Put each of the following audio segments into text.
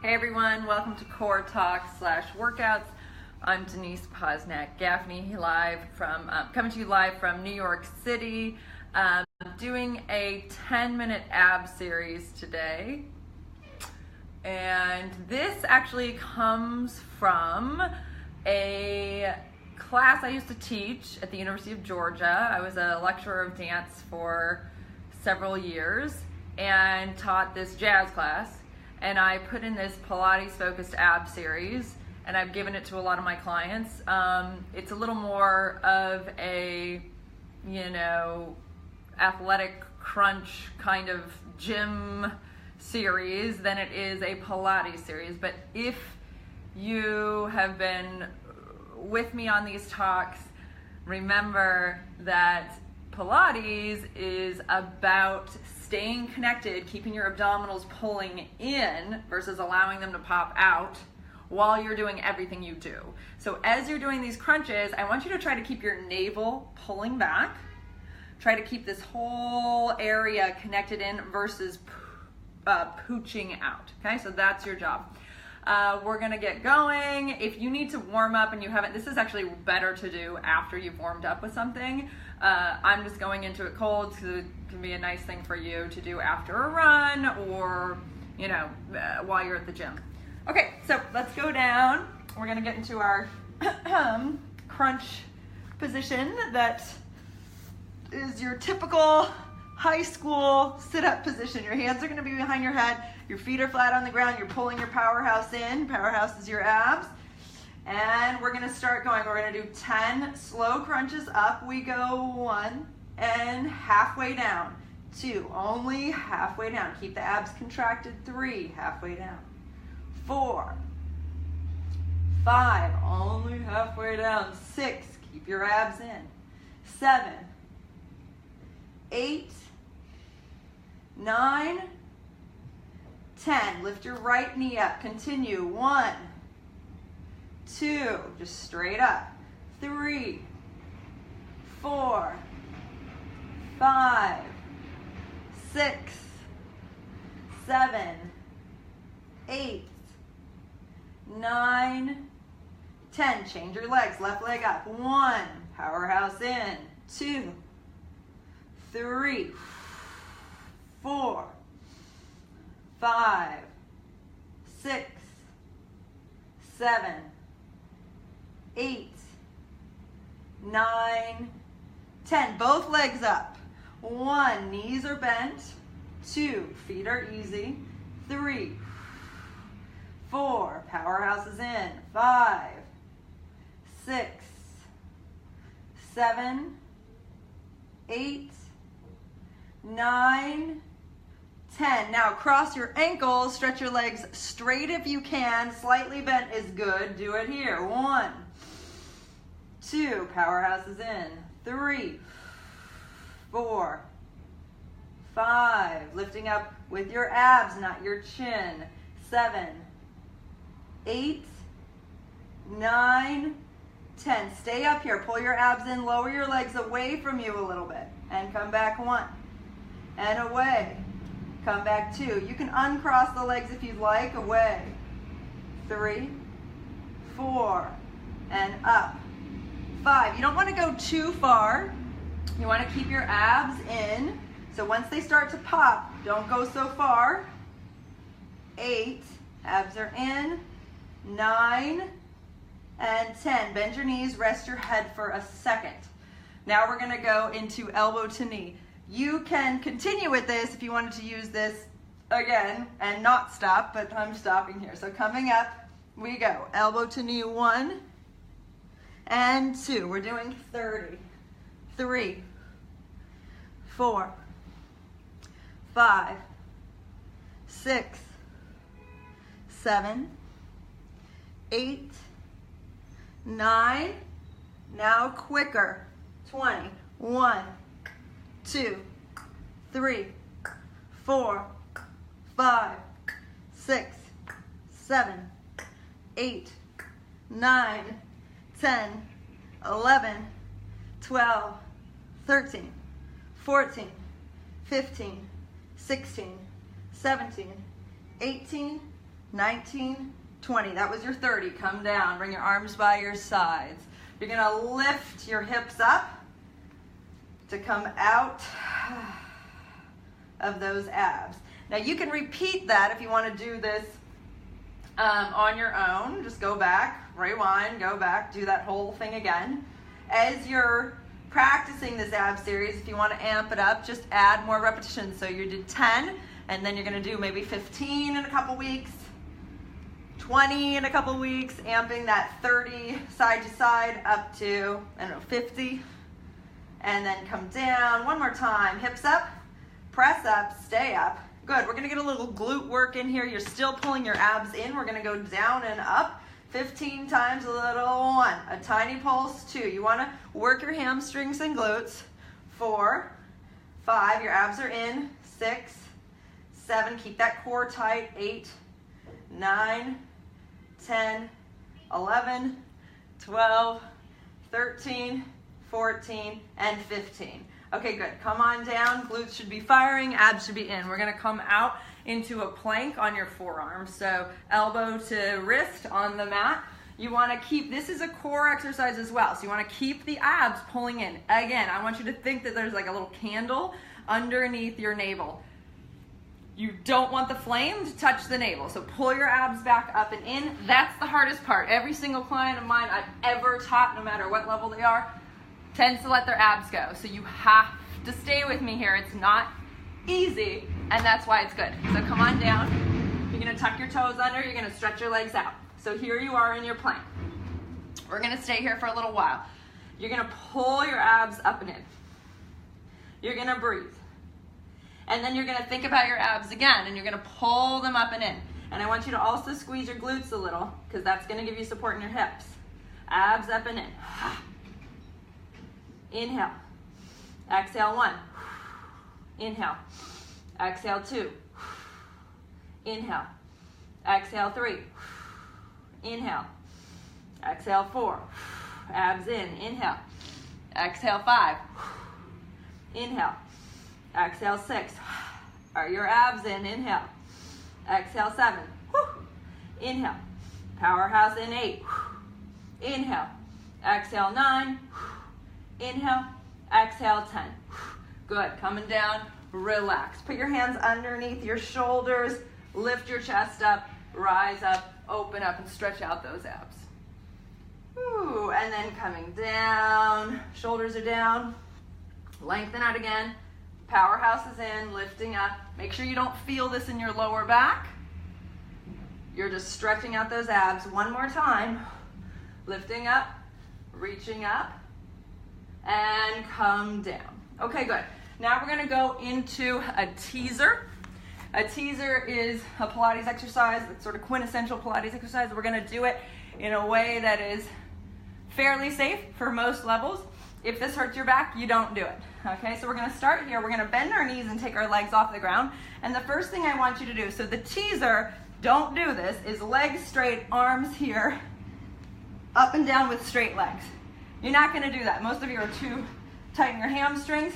Hey everyone, welcome to Core Talk / Workouts. I'm Denise Posnak Gaffney, coming to you live from New York City, doing a 10-minute ab series today. And this actually comes from a class I used to teach at the University of Georgia. I was a lecturer of dance for several years and taught this jazz class. And I put in this Pilates focused ab series, and I've given it to a lot of my clients. It's a little more of a, athletic crunch kind of gym series than it is a Pilates series. But if you have been with me on these talks, remember that Pilates is about staying connected, keeping your abdominals pulling in versus allowing them to pop out while you're doing everything you do. So as you're doing these crunches, I want you to try to keep your navel pulling back. Try to keep this whole area connected in versus pooching out. Okay, so that's your job. We're gonna get going. If you need to warm up and you haven't, this is actually better to do after you've warmed up with something. I'm just going into it cold because it can be a nice thing for you to do after a run or, while you're at the gym. Okay, so let's go down. We're gonna get into our crunch position that is your typical high school sit-up position. Your hands are gonna be behind your head. Your feet are flat on the ground. You're pulling your powerhouse in. Powerhouse is your abs. And we're gonna start going. We're gonna do 10 slow crunches. Up we go, 1, and halfway down. 2, only halfway down. Keep the abs contracted. 3, halfway down. 4, 5, only halfway down. 6, keep your abs in. 7, 8, 9, 10. Lift your right knee up. Continue. 1, 2, just straight up. 3, 4, 5, 6, 7, 8, 9, 10. Change your legs. Left leg up. 1, powerhouse in. 2, 3, 4, 5, 6, 7, 8, 9, 10. Both legs up. 1, knees are bent. 2, feet are easy. 3, 4, powerhouse is in. 5, 6, 7, 8, 9, 10. Now cross your ankles, stretch your legs straight if you can. Slightly bent is good. Do it here. 1, 2, powerhouse is in. 3, 4, 5, lifting up with your abs, not your chin. 7, 8, 9, 10. Stay up here. Pull your abs in. Lower your legs away from you a little bit. And come back. 1. And away. Come back. 2. You can uncross the legs if you'd like. Away. 3, 4, and up. 5. You don't want to go too far. You want to keep your abs in. So once they start to pop, don't go so far. 8. Abs are in. 9 and 10. Bend your knees. Rest your head for a second. Now we're going to go into elbow to knee. You can continue with this if you wanted to use this again and not stop, but I'm stopping here. So coming up, we go. Elbow to knee, 1 and 2. We're doing 30. 3, 4, 5, 6, 7, 8, 9. Now quicker. 20. 1, 2, 3, 4, 5, 6, 7, 8, 9, 10, 11, 12, 13, 14, 15, 16, 17, 18, 19, 20. That was your 30. Come down. Bring your arms by your sides. You're going to lift your hips up to come out of those abs. Now you can repeat that if you want to do this on your own. Just go back, rewind, go back, do that whole thing again. As you're practicing this ab series, if you want to amp it up, just add more repetitions. So you did 10, and then you're going to do maybe 15 in a couple weeks, 20 in a couple weeks, amping that 30 side to side up to, I don't know, 50. And then come down one more time. Hips up, press up, stay up. Good. We're going to get a little glute work in here. You're still pulling your abs in. We're going to go down and up 15 times. A little 1, a tiny pulse, 2. You want to work your hamstrings and glutes. 4, 5, your abs are in. 6, 7, keep that core tight. 8, 9, 10, 11, 12, 13, 14, and 15. Okay, good. Come on down. Glutes should be firing. Abs should be in. We're going to come out into a plank on your forearms. So elbow to wrist on the mat. You want to keep, this is a core exercise as well. So you want to keep the abs pulling in. Again, I want you to think that there's like a little candle underneath your navel. You don't want the flame to touch the navel. So pull your abs back up and in. That's the hardest part. Every single client of mine I've ever taught, no matter what level they are, tends to let their abs go. So you have to stay with me here. It's not easy, and that's why it's good. So come on down. You're gonna tuck your toes under, you're gonna stretch your legs out. So here you are in your plank. We're gonna stay here for a little while. You're gonna pull your abs up and in. You're gonna breathe. And then you're gonna think about your abs again, and you're gonna pull them up and in. And I want you to also squeeze your glutes a little, because that's gonna give you support in your hips. Abs up and in. Inhale. Exhale 1. Inhale. Exhale 2. Inhale. Exhale 3. Inhale. Exhale 4. Abs in. Inhale. Exhale 5. Inhale. Exhale 6. Are your abs in? Inhale. Exhale 7. Inhale. Powerhouse in 8. Inhale. Exhale 9. Inhale, exhale 10. Good, coming down, relax. Put your hands underneath your shoulders, lift your chest up, rise up, open up, and stretch out those abs. Ooh, and then coming down, shoulders are down, lengthen out again, powerhouse is in, lifting up. Make sure you don't feel this in your lower back. You're just stretching out those abs. One more time, lifting up, reaching up, and come down. Okay, good. Now we're gonna go into a teaser. A teaser is a Pilates exercise, it's sort of quintessential Pilates exercise. We're gonna do it in a way that is fairly safe for most levels. If this hurts your back, you don't do it. Okay, so we're gonna start here. We're gonna bend our knees and take our legs off the ground. And the first thing I want you to do, so the teaser, don't do this, is legs straight, arms here, up and down with straight legs. You're not gonna do that. Most of you are too tight in your hamstrings.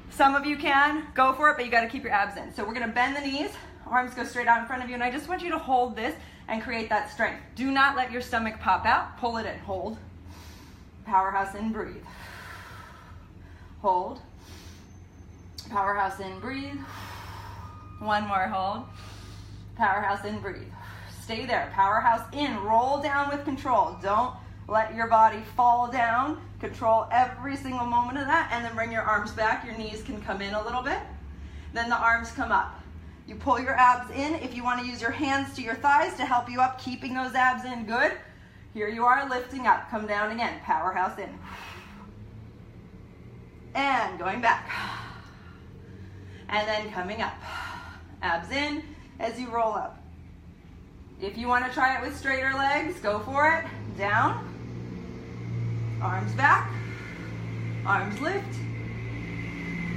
Some of you can, go for it, but you gotta keep your abs in. So we're gonna bend the knees, arms go straight out in front of you, and I just want you to hold this and create that strength. Do not let your stomach pop out, pull it in, hold. Powerhouse in, breathe. Hold. Powerhouse in, breathe. One more, hold. Powerhouse in, breathe. Stay there, powerhouse in, roll down with control. Don't let your body fall down. Control every single moment of that, and then bring your arms back. Your knees can come in a little bit. Then the arms come up. You pull your abs in. If you want to use your hands to your thighs to help you up, keeping those abs in, good. Here you are, lifting up. Come down again, powerhouse in. And going back. And then coming up. Abs in as you roll up. If you want to try it with straighter legs, go for it. Down. Arms back, arms lift,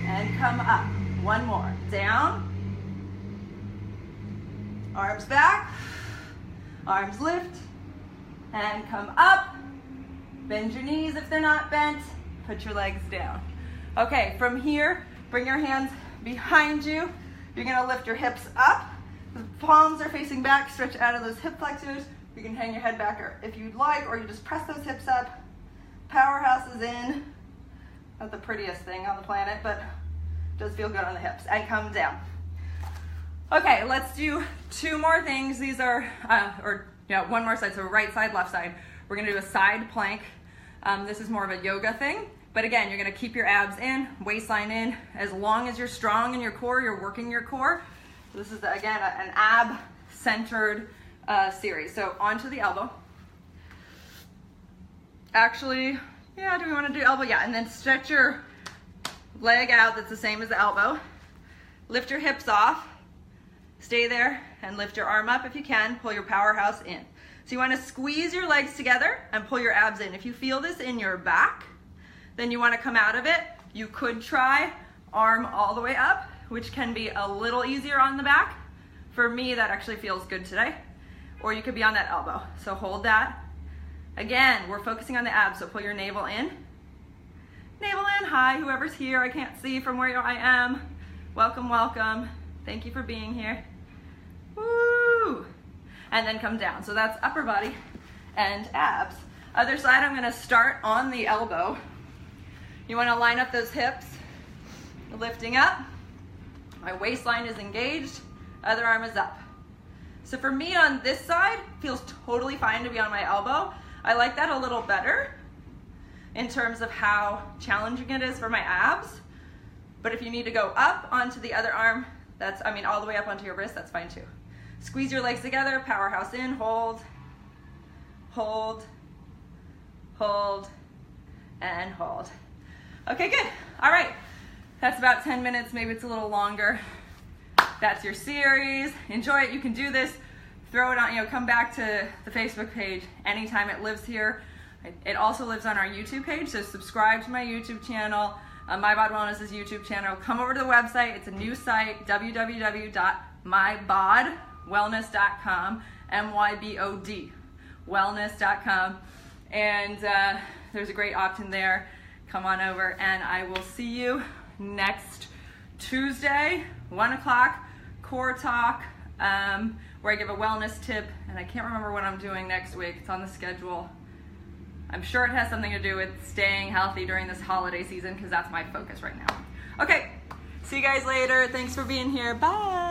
and come up. One more. Down, arms back, arms lift, and come up. Bend your knees if they're not bent. Put your legs down. Okay, from here, bring your hands behind you. You're gonna lift your hips up, The palms are facing back, stretch out of those hip flexors. You can hang your head back if you'd like, or you just press those hips up. Powerhouse is in. Not the prettiest thing on the planet, but does feel good on the hips. And come down. Okay, let's do 2 more things. These are, one more side, so right side, left side. We're gonna do a side plank. This is more of a yoga thing, but again, you're gonna keep your abs in, waistline in. As long as you're strong in your core, you're working your core. So this is, again, an ab-centered series. So onto the elbow. Actually, yeah, do we wanna do elbow? Yeah, and then stretch your leg out, that's the same as the elbow. Lift your hips off, stay there, and lift your arm up if you can, pull your powerhouse in. So you wanna squeeze your legs together and pull your abs in. If you feel this in your back, then you wanna come out of it. You could try arm all the way up, which can be a little easier on the back. For me, that actually feels good today. Or you could be on that elbow. So hold that. Again, we're focusing on the abs, so pull your navel in. Navel in, hi, whoever's here, I can't see from where I am. Welcome, welcome. Thank you for being here. Woo! And then come down. So that's upper body and abs. Other side, I'm gonna start on the elbow. You wanna line up those hips, lifting up. My waistline is engaged, other arm is up. So for me on this side, feels totally fine to be on my elbow. I like that a little better in terms of how challenging it is for my abs. But if you need to go up onto the other arm, all the way up onto your wrist, that's fine too. Squeeze your legs together, powerhouse in, hold, hold, hold, and hold. Okay, good. All right, that's about 10 minutes, maybe it's a little longer. That's your series. Enjoy it, you can do this. Throw it on, come back to the Facebook page anytime. It lives here. It also lives on our YouTube page, so subscribe to my YouTube channel. MyBOD Wellness's YouTube channel. Come over to the website. It's a new site, www.mybodwellness.com, MYBOD, wellness.com. And there's a great opt-in there. Come on over, and I will see you next Tuesday, 1 o'clock, Core Talk, where I give a wellness tip, and I can't remember what I'm doing next week. It's on the schedule. I'm sure it has something to do with staying healthy during this holiday season because that's my focus right now. Okay, see you guys later. Thanks for being here. Bye.